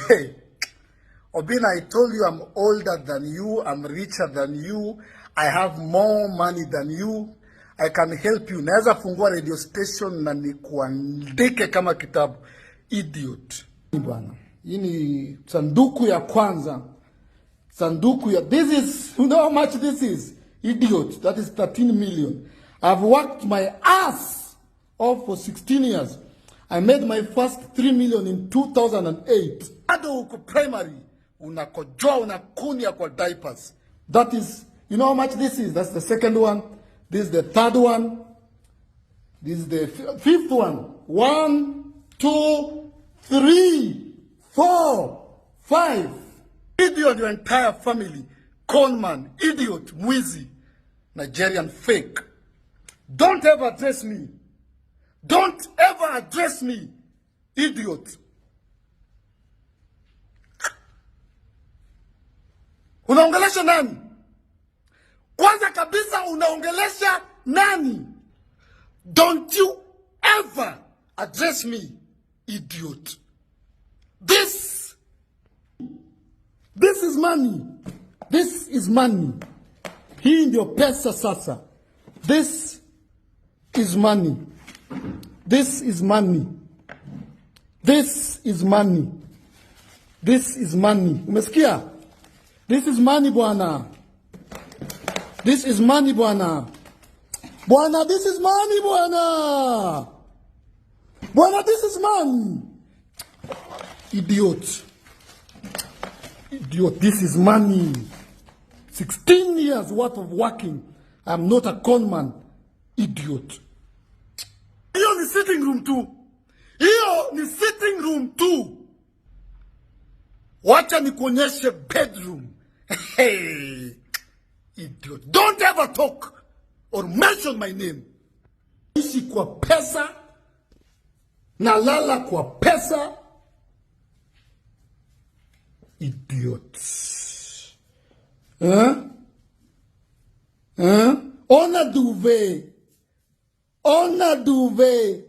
Hey, Obinna, I told you I'm older than you, I'm richer than you, I have more money than you, I can help you. Naweza fungua radio station na nikuandike kama kitabu. Idiot. Bwana, hii ni sanduku ya kwanza. Sanduku ya, this is, you know how much this is? Idiot, that is 13 million. I've worked my ass off for 16 years. I made my first 3 million in 2008. Ado uko primary, unakojoa unakunia kwa diapers. That is, you know how much this is? That's the second one. This is the third one. This is the fifth one. 1, 2, 3, 4, 5. Idiot, your entire family. Conman, idiot, mwizi, Nigerian fake. Don't ever address me. Don't ever address me, idiot. Unaongelesha nani? Kwanza kabisa unaongelesha nani? Don't you ever address me, idiot. This is money. This is money. Hii ndio pesa sasa. This is money. This is money. This is money. This is money. Umesikia? This is money, bwana. This is money, bwana. Bwana, this is money, bwana. Bwana, this is money. Idiot. Idiot, this is money. 16 years worth of working. I'm not a conman. Idiot. Hiyo ni sitting room tu. Hiyo ni sitting room tu. Wacha nikuonyeshe bedroom. Hey, idiot. Don't ever talk or mention my name. Ishi kwa pesa. Nalala kwa pesa. Idiot. Ona duvet. Ona duvet.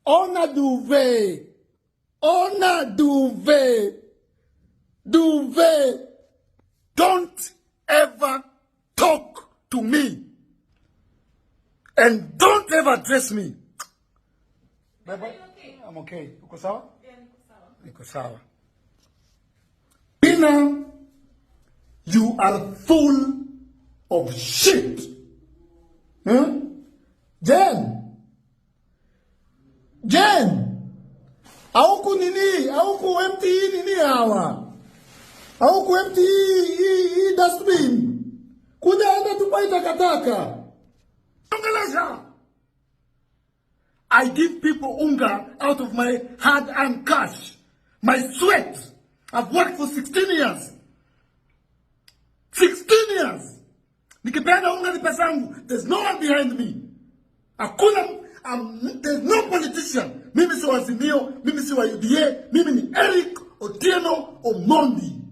Ona duvet. Ona duvet. Duvet. Don't ever talk to me. And don't ever address me. Bye bye. Okay? I'm okay. Uko sawa? Yeah, niko sawa. Obinna, you are full of shit. Jen, auku nini? Auku empty nini hawa? Auku empty dustbin. Kuja enda tupai takataka. I give people unga out of my hard-earned cash. My sweat. I've worked for 16 years. 16 years. Nikipeana unga ni pesa yangu. There's no one behind me. There's no politician. Mimi si wa Azimio, mimi si wa UDA, mimi ni Erick, Omondi.